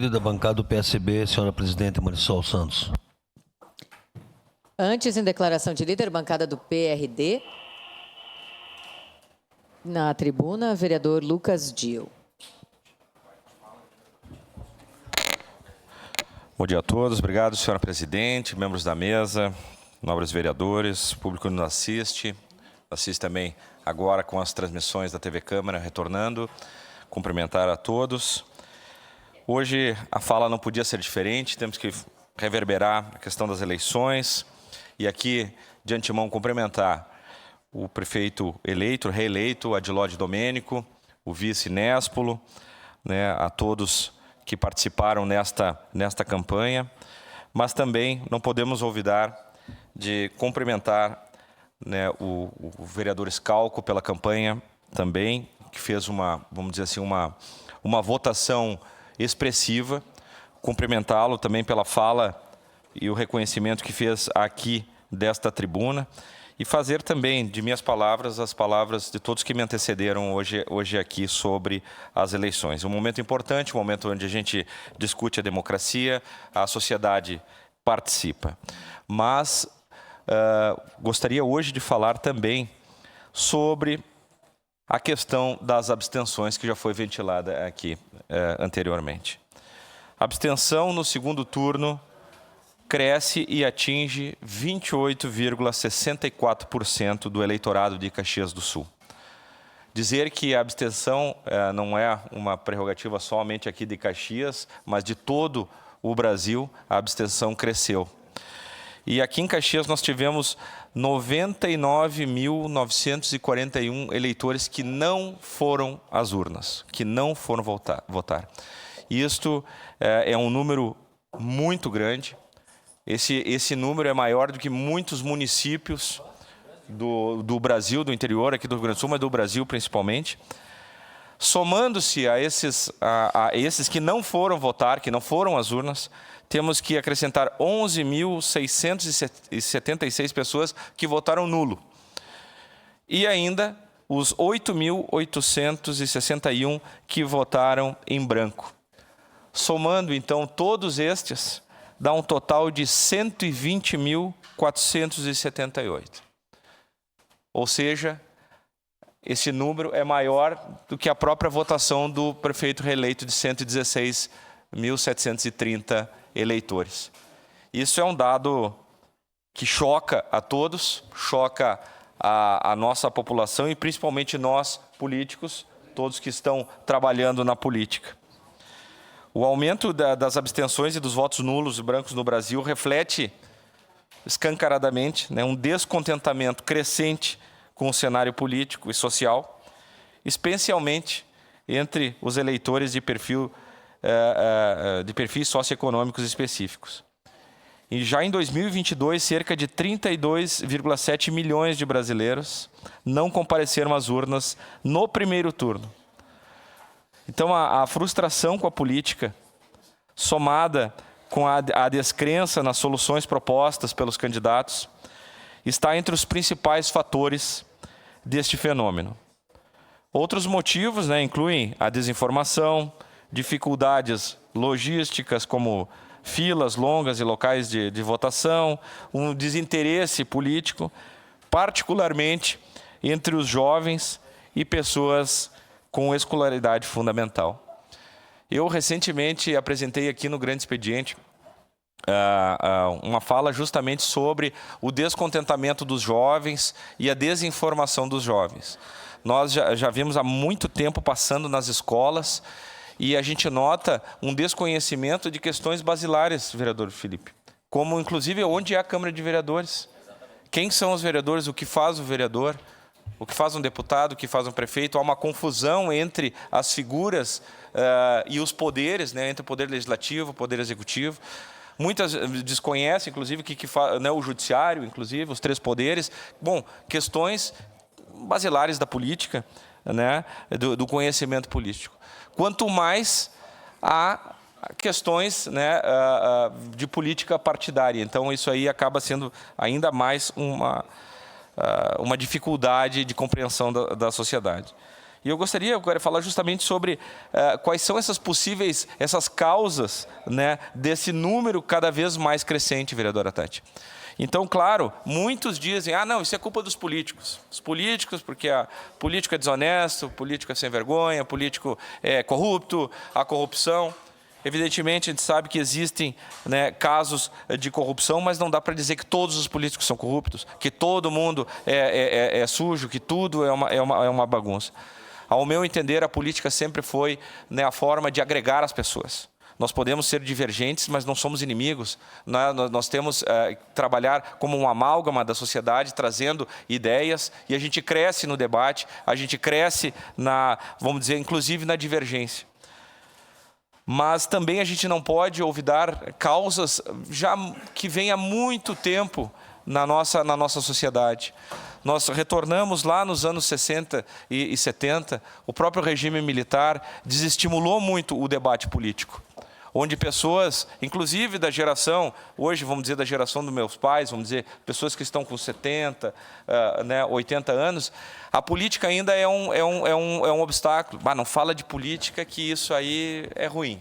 Da bancada do PSB, senhora presidente Marisol Santos. Antes, em declaração de líder, bancada do PRD. Na tribuna, vereador Lucas Dil. Bom dia a todos. Obrigado, senhora presidente, membros da mesa, nobres vereadores, público que nos assiste também agora com as transmissões da TV Câmara retornando. Cumprimentar a todos. Hoje a fala não podia ser diferente, temos que reverberar a questão das eleições e aqui, de antemão, cumprimentar o prefeito eleito, reeleito, Adilode Domênico, o vice Néspolo, né, a todos que participaram nesta campanha, mas também não podemos olvidar de cumprimentar, né, o vereador Scalco pela campanha também, que fez vamos dizer assim, uma votação expressiva, cumprimentá-lo também pela fala e o reconhecimento que fez aqui desta tribuna e fazer também de minhas palavras as palavras de todos que me antecederam hoje aqui sobre as eleições. Um momento importante, um momento onde a gente discute a democracia, a sociedade participa. Mas gostaria hoje de falar também sobre a questão das abstenções que já foi ventilada aqui anteriormente. A abstenção no segundo turno cresce e atinge 28,64% do eleitorado de Caxias do Sul. Dizer que a abstenção não é uma prerrogativa somente aqui de Caxias, mas de todo o Brasil, a abstenção cresceu. E aqui em Caxias nós tivemos 99.941 eleitores que não foram às urnas, que não foram votar. Isto é um número muito grande. Esse número é maior do que muitos municípios do Brasil, do interior, aqui do Rio Grande do Sul, mas do Brasil principalmente. Somando-se a esses que não foram votar, que não foram às urnas, temos que acrescentar 11.676 pessoas que votaram nulo. E ainda os 8.861 que votaram em branco. Somando, então, todos estes, dá um total de 120.478. Ou seja, esse número é maior do que a própria votação do prefeito reeleito de 116.730 eleitores. Isso é um dado que choca a todos, choca a nossa população e principalmente nós, políticos, todos que estão trabalhando na política. O aumento das abstenções e dos votos nulos e brancos no Brasil reflete escancaradamente, né, um descontentamento crescente com o cenário político e social, especialmente entre os eleitores de perfis socioeconômicos específicos. E já em 2022, cerca de 32,7 milhões de brasileiros não compareceram às urnas no primeiro turno. Então, a frustração com a política, somada com a descrença nas soluções propostas pelos candidatos, está entre os principais fatores deste fenômeno. Outros motivos, né, incluem a desinformação, dificuldades logísticas como filas longas e locais de votação, um desinteresse político, particularmente entre os jovens e pessoas com escolaridade fundamental. Eu recentemente apresentei aqui no Grande Expediente uma fala justamente sobre o descontentamento dos jovens e a desinformação dos jovens. Nós já vimos há muito tempo passando nas escolas e a gente nota um desconhecimento de questões basilares, vereador Felipe, como inclusive onde é a Câmara de Vereadores, quem são os vereadores, o que faz o vereador, o que faz um deputado, o que faz um prefeito. Há uma confusão entre as figuras e os poderes, né, entre o poder legislativo, o poder executivo. Muitas desconhecem, inclusive, né, o judiciário, inclusive, os três poderes. Bom, questões basilares da política, né, do conhecimento político. Quanto mais há questões, né, de política partidária. Então, isso aí acaba sendo ainda mais uma dificuldade de compreensão da sociedade. E eu quero falar justamente sobre quais são essas causas, né, desse número cada vez mais crescente, vereadora Tati. Então, claro, muitos dizem, não, isso é culpa dos políticos. Os políticos, porque político é desonesto, político é sem vergonha, político é corrupto, a corrupção. Evidentemente, a gente sabe que existem, né, casos de corrupção, mas não dá para dizer que todos os políticos são corruptos, que todo mundo é sujo, que tudo é uma bagunça. Ao meu entender, a política sempre foi, né, a forma de agregar as pessoas. Nós podemos ser divergentes, mas não somos inimigos. Nós temos que trabalhar como um amálgama da sociedade, trazendo ideias, e a gente cresce no debate, a gente cresce, vamos dizer, inclusive na divergência. Mas também a gente não pode olvidar causas já que vêm há muito tempo na nossa sociedade. Nós retornamos lá nos anos 60 e 70, o próprio regime militar desestimulou muito o debate político, onde pessoas, inclusive da geração, hoje vamos dizer da geração dos meus pais, vamos dizer, pessoas que estão com 70, 80 anos, a política ainda é um obstáculo. Não fala de política que isso aí é ruim.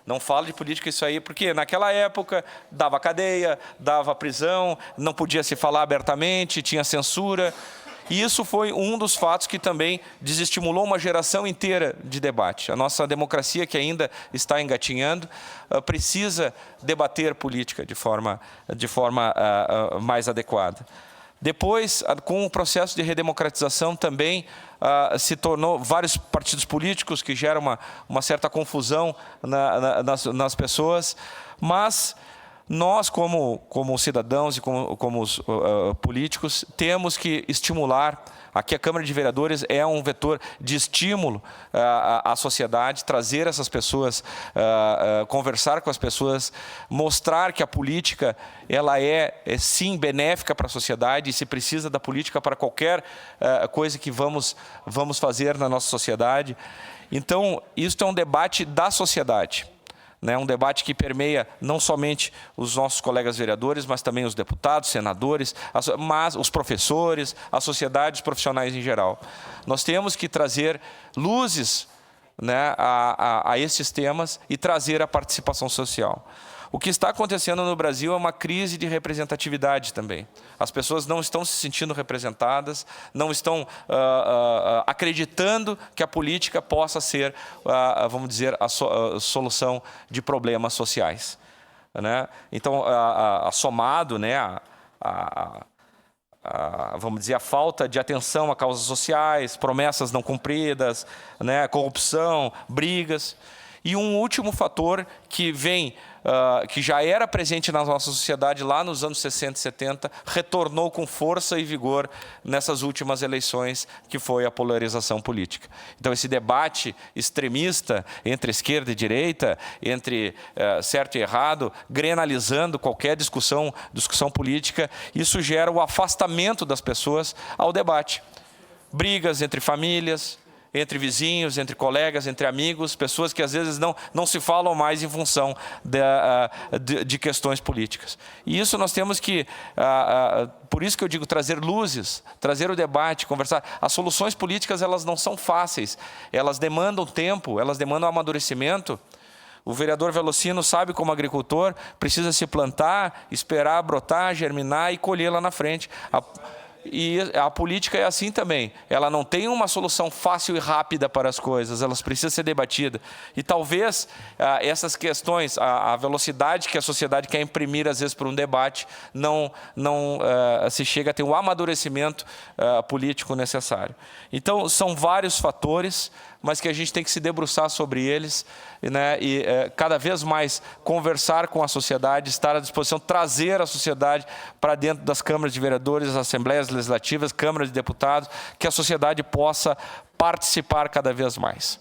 Não fala de política isso aí, porque naquela época dava cadeia, dava prisão, não podia se falar abertamente, tinha censura. E isso foi um dos fatos que também desestimulou uma geração inteira de debate. A nossa democracia, que ainda está engatinhando, precisa debater política de forma mais adequada. Depois, com o processo de redemocratização também se tornou vários partidos políticos que geram uma certa confusão nas pessoas, mas nós, como cidadãos e como os políticos, temos que estimular. Aqui a Câmara de Vereadores é um vetor de estímulo à sociedade, trazer essas pessoas, conversar com as pessoas, mostrar que a política ela é sim benéfica para a sociedade e se precisa da política para qualquer coisa que vamos fazer na nossa sociedade. Então, isso é um debate da sociedade. Um debate que permeia não somente os nossos colegas vereadores, mas também os deputados, senadores, mas os professores, as sociedades profissionais em geral. Nós temos que trazer luzes, né, a esses temas e trazer a participação social. O que está acontecendo no Brasil é uma crise de representatividade também. As pessoas não estão se sentindo representadas, não estão acreditando que a política possa ser, vamos dizer, a solução de problemas sociais, né? Então, somado, né, vamos dizer, a falta de atenção a causas sociais, promessas não cumpridas, né, corrupção, brigas. E um último fator que que já era presente na nossa sociedade lá nos anos 60 e 70, retornou com força e vigor nessas últimas eleições, que foi a polarização política. Então, esse debate extremista entre esquerda e direita, entre certo e errado, grenalizando qualquer discussão política, isso gera o afastamento das pessoas ao debate. Brigas entre famílias, entre vizinhos, entre colegas, entre amigos, pessoas que às vezes não se falam mais em função de questões políticas. E isso nós temos que, por isso que eu digo, trazer luzes, trazer o debate, conversar. As soluções políticas, elas não são fáceis, elas demandam tempo, elas demandam amadurecimento. O vereador Velocino sabe, como agricultor, precisa se plantar, esperar brotar, germinar e colher lá na frente. E a política é assim também. Ela não tem uma solução fácil e rápida para as coisas, elas precisam ser debatidas. E talvez essas questões, a velocidade que a sociedade quer imprimir, às vezes, por um debate, não se chega a ter o amadurecimento político necessário. Então, são vários fatores, mas que a gente tem que se debruçar sobre eles, né, e cada vez mais conversar com a sociedade, estar à disposição, trazer a sociedade para dentro das câmaras de vereadores, assembleias legislativas, câmaras de deputados, que a sociedade possa participar cada vez mais.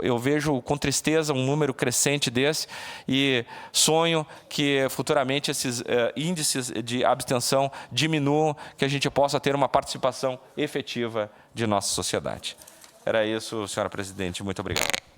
Eu vejo com tristeza um número crescente desse e sonho que futuramente esses índices de abstenção diminuam, que a gente possa ter uma participação efetiva de nossa sociedade. Era isso, senhora presidente. Muito obrigado.